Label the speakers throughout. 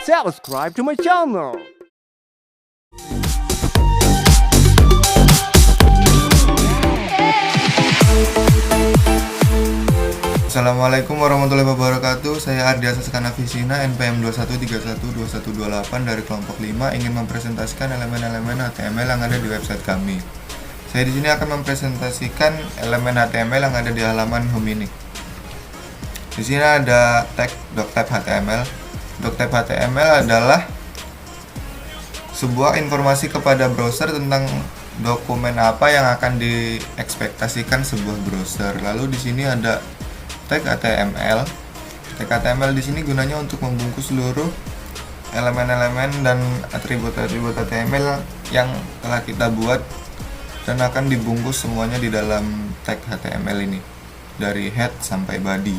Speaker 1: subscribe to my channel.
Speaker 2: Assalamualaikum warahmatullahi wabarakatuh. Saya Ardiasa Skanavisina, NPM 21312128 dari kelompok 5, ingin mempresentasikan elemen-elemen HTML yang ada di website kami. Saya di sini akan mempresentasikan elemen HTML yang ada di halaman home ini. Di sini ada tag doctype HTML. Doctype HTML adalah sebuah informasi kepada browser tentang dokumen apa yang akan diekspektasikan sebuah browser. Lalu di sini ada tag HTML. Tag HTML di sini gunanya untuk membungkus seluruh elemen-elemen dan atribut-atribut HTML yang telah kita buat dan akan dibungkus semuanya di dalam tag HTML ini dari head sampai body.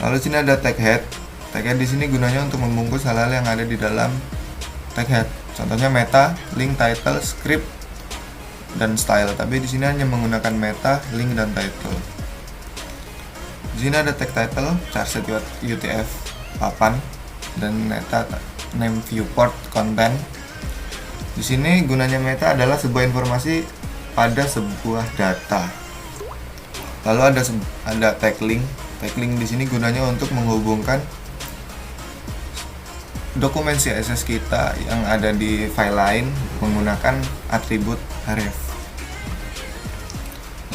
Speaker 2: Lalu sini ada tag head. Tag head di sini gunanya untuk membungkus hal-hal yang ada di dalam tag head. Contohnya meta, link, title, script, dan style. Tapi di sini hanya menggunakan meta, link, dan title. Di sini ada tag title, charset UTF papan, dan meta name viewport content. Di sini gunanya meta adalah sebuah informasi pada sebuah data. Lalu ada tag link. Tag link di sini gunanya untuk menghubungkan dokumen CSS kita yang ada di file lain menggunakan atribut href.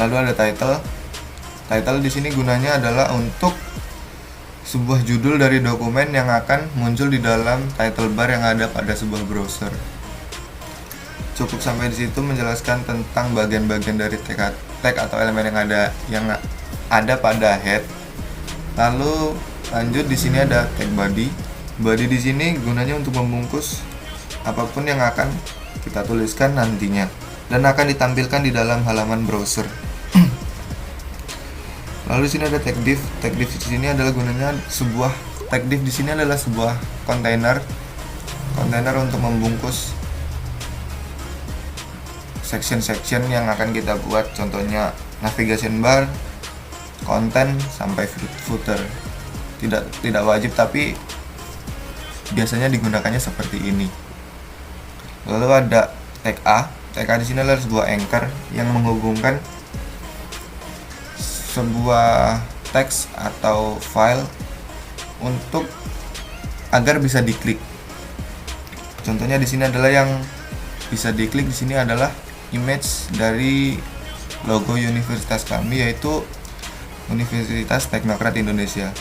Speaker 2: Lalu ada title. Title di sini gunanya adalah untuk sebuah judul dari dokumen yang akan muncul di dalam title bar yang ada pada sebuah browser. Cukup sampai di situ menjelaskan tentang bagian-bagian dari tag atau elemen yang ada pada head. Lalu lanjut, di sini ada tag body. Body di sini gunanya untuk membungkus apapun yang akan kita tuliskan nantinya dan akan ditampilkan di dalam halaman browser. Lalu di sini ada tag div. Tag div di sini adalah gunanya tag div di sini adalah sebuah kontainer untuk membungkus section-section yang akan kita buat, contohnya navigation bar, konten sampai footer. Tidak wajib, tapi biasanya digunakannya seperti ini. Lalu ada tag A. Tag A di sini adalah sebuah anchor yang menghubungkan sebuah teks atau file agar bisa diklik. Contohnya di sini adalah yang bisa diklik di sini adalah image dari logo universitas kami, yaitu Universitas Teknokrat Indonesia.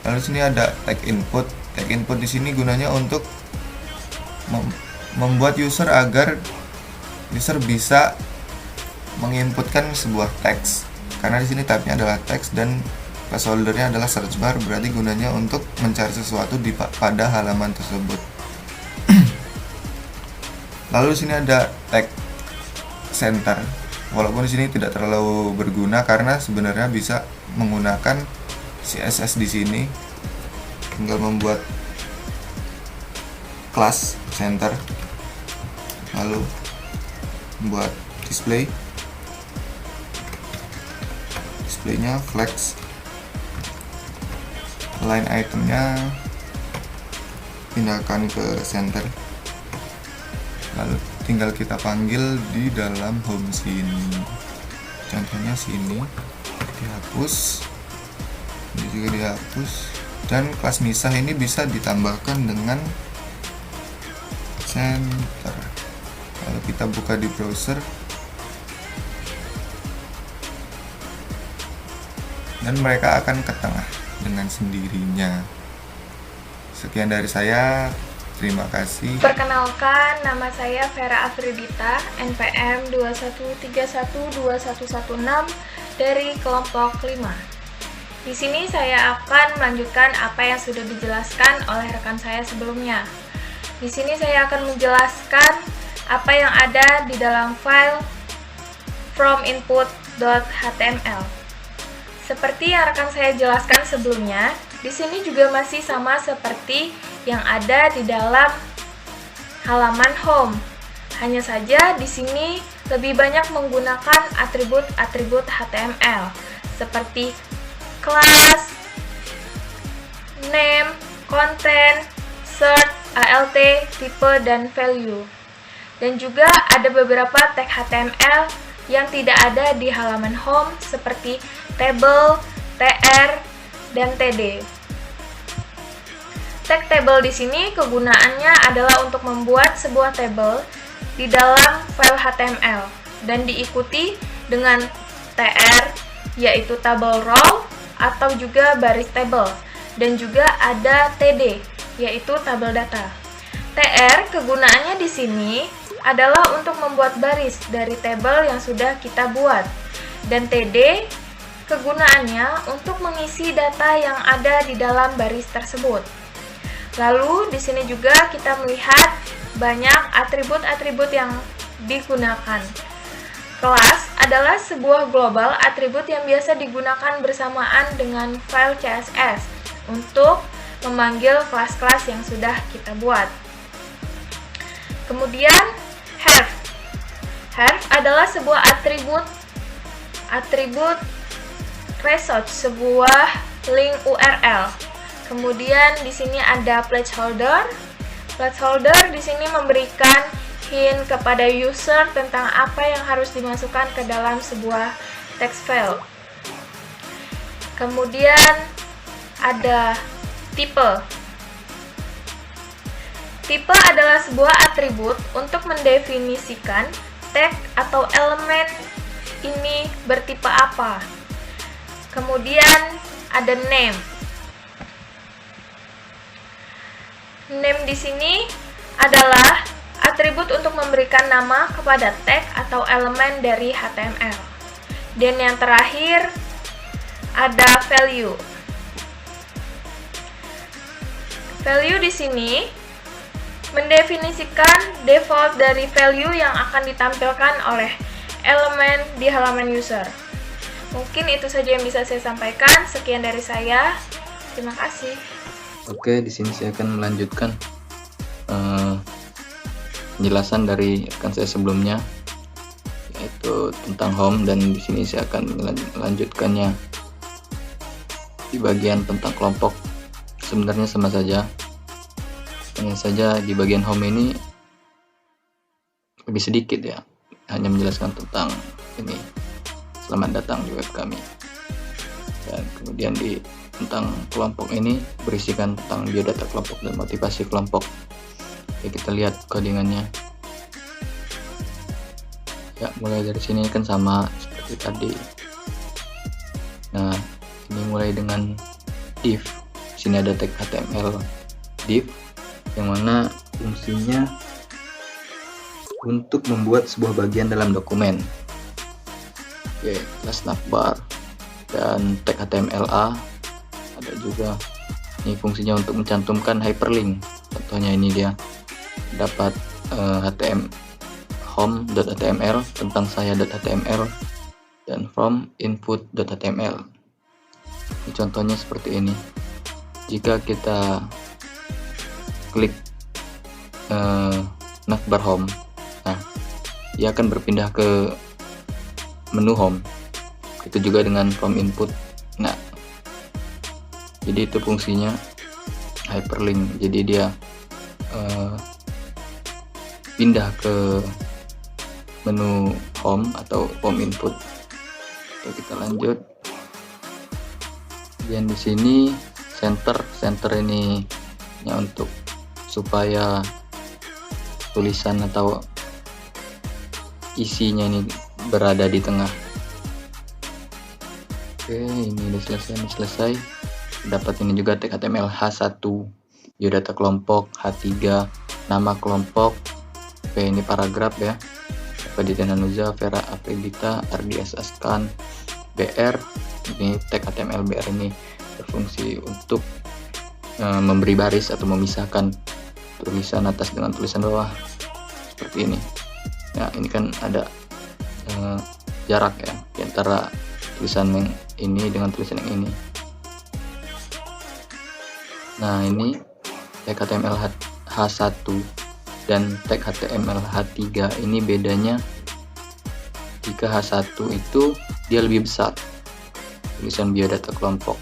Speaker 2: Lalu di sini ada tag input. Tag input di sini gunanya untuk membuat user agar user bisa menginputkan sebuah teks. Karena di sini tabnya adalah teks dan placeholder-nya adalah search bar, berarti gunanya untuk mencari sesuatu pada halaman tersebut. Lalu di sini ada tag center. Walaupun di sini tidak terlalu berguna karena sebenarnya bisa menggunakan CSS di sini. Tinggal membuat class center, lalu membuat displaynya flex, line itemnya pindahkan ke center, lalu tinggal kita panggil di dalam home sini. Contohnya sini dihapus, ini juga dihapus, dan kelas misah ini bisa ditambahkan dengan center. Lalu kita buka di browser dan mereka akan ke tengah dengan sendirinya. Sekian dari saya, terima kasih.
Speaker 3: Perkenalkan, nama saya Vera Afridita, NPM 21312116 dari kelompok 5. Di sini saya akan melanjutkan apa yang sudah dijelaskan oleh rekan saya sebelumnya. Di sini saya akan menjelaskan apa yang ada di dalam file from input.html. Seperti yang rekan saya jelaskan sebelumnya, di sini juga masih sama seperti yang ada di dalam halaman home. Hanya saja di sini lebih banyak menggunakan atribut-atribut HTML seperti class, name, content, search, alt, type, dan value. Dan juga ada beberapa tag HTML yang tidak ada di halaman home seperti table, tr, dan td. Tag table di sini kegunaannya adalah untuk membuat sebuah table di dalam file HTML dan diikuti dengan tr, yaitu table row atau juga baris table, dan juga ada td, yaitu tabel data. tr kegunaannya di sini adalah untuk membuat baris dari tabel yang sudah kita buat, dan td kegunaannya untuk mengisi data yang ada di dalam baris tersebut. Lalu di sini juga kita melihat banyak atribut-atribut yang digunakan. Kelas adalah sebuah global atribut yang biasa digunakan bersamaan dengan file CSS untuk memanggil kelas-kelas yang sudah kita buat. Kemudian Href adalah sebuah atribut resource, sebuah link URL. Kemudian di sini ada placeholder. Placeholder di sini memberikan hint kepada user tentang apa yang harus dimasukkan ke dalam sebuah text file. Kemudian ada type. Type adalah sebuah atribut untuk mendefinisikan tag atau elemen ini bertipe apa. Kemudian ada name. Name di sini adalah atribut untuk memberikan nama kepada tag atau elemen dari HTML. Dan yang terakhir ada value. Value di sini mendefinisikan default dari value yang akan ditampilkan oleh elemen di halaman user. Mungkin itu saja yang bisa saya sampaikan. Sekian dari saya. Terima kasih.
Speaker 4: Oke, di sini saya akan melanjutkan penjelasan dari rekan saya sebelumnya, yaitu tentang home, dan di sini saya akan melanjutkannya di bagian tentang kelompok. Sebenarnya sama saja. Hanya saja di bagian home ini lebih sedikit ya, hanya menjelaskan tentang ini, selamat datang di web kami. Dan kemudian di tentang kelompok ini berisikan tentang biodata kelompok dan motivasi kelompok. Oke, kita lihat codingannya. Ya, mulai dari sini kan sama seperti tadi. Nah, ini mulai dengan div. Di sini ada tag HTML div, yang mana fungsinya untuk membuat sebuah bagian dalam dokumen. Oke, kelas navbar dan tag HTML_A ada juga. Ini fungsinya untuk mencantumkan hyperlink. Contohnya ini dia dapat home.html tentang saya.html dan from input.html. Ini contohnya seperti ini. Jika kita klik navbar home, nah dia akan berpindah ke menu home. Itu juga dengan from input. Nah, jadi itu fungsinya hyperlink. Jadi dia pindah ke menu home atau home input. Oke, kita lanjut. Dan di sini center ini ya untuk supaya tulisan atau isinya ini berada di tengah. Oke, ini udah selesai. Dapat ini juga tag HTML H1, biodata kelompok, H3, nama kelompok. Oke, ini paragraf ya. Fadita Nanuza, Vera Afridita, Ardias Askan, BR. Ini tag HTML BR ini berfungsi untuk memberi baris atau memisahkan tulisan atas dengan tulisan bawah seperti ini. Nah, ini kan ada jarak ya di antara tulisan yang ini dengan tulisan yang ini. Nah, ini tag HTML H1 dan tag HTML H3 ini bedanya jika H1 itu dia lebih besar tulisan biodata kelompok.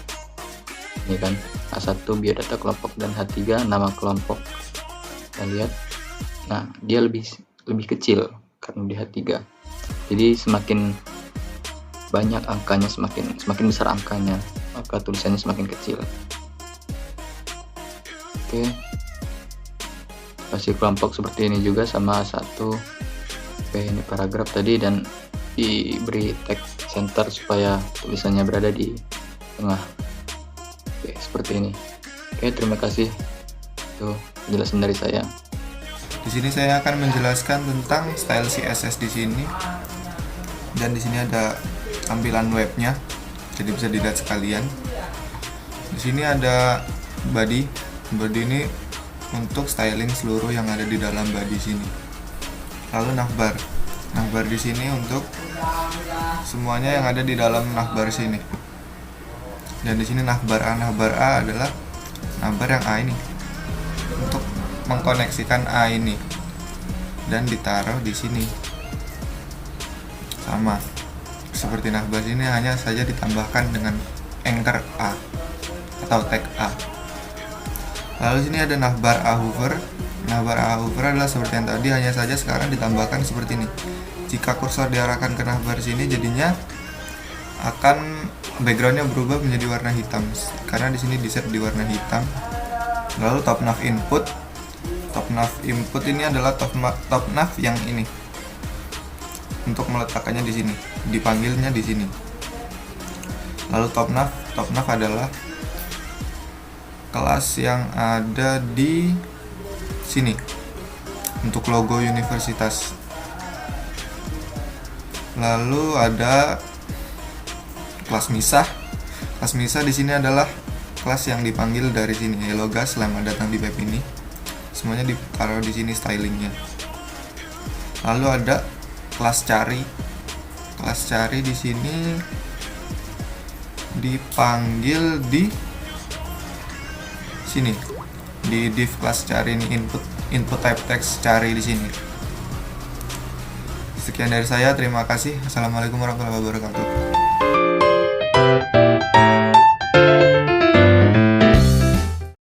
Speaker 4: Ini kan H1 biodata kelompok dan H3 nama kelompok. Kita lihat. Nah, dia lebih kecil karena di H3. Jadi semakin banyak angkanya, semakin besar angkanya, maka tulisannya semakin kecil. Oke. Kasih kelompok seperti ini juga sama satu. Oke, ini paragraf tadi dan diberi text center supaya tulisannya berada di tengah. Oke, seperti ini. Oke, terima kasih. Itu penjelasan dari saya.
Speaker 2: Di sini saya akan menjelaskan tentang style CSS di sini. Dan di sini ada tampilan webnya, jadi bisa dilihat sekalian. Di sini ada body. Body ini untuk styling seluruh yang ada di dalam body sini. Lalu navbar. Navbar di sini untuk semuanya yang ada di dalam navbar sini. Dan di sini navbar A. Navbar A adalah navbar yang A ini. Untuk mengkoneksikan A ini dan ditaruh di sini. Sama seperti navbar ini, hanya saja ditambahkan dengan anchor A atau tag A. Lalu sini ada navbar A hover. Navbar A hover adalah seperti yang tadi, hanya saja sekarang ditambahkan seperti ini. Jika kursor diarahkan ke navbar sini, jadinya akan backgroundnya berubah menjadi warna hitam karena di sini di set di warna hitam. Lalu top nav input. Top nav input ini adalah top nav yang ini. Untuk meletakkannya di sini, dipanggilnya di sini. Lalu top nav adalah kelas yang ada di sini untuk logo universitas. Lalu ada kelas misah. Kelas misah di sini adalah kelas yang dipanggil dari sini. Hello guys, selamat datang di web ini. Semuanya ditaruh di sini stylingnya. Lalu ada kelas cari. Kelas cari di sini dipanggil di sini, di div kelas cari ini, input type text cari di sini. Sekian dari saya, terima kasih. Assalamualaikum warahmatullahi wabarakatuh.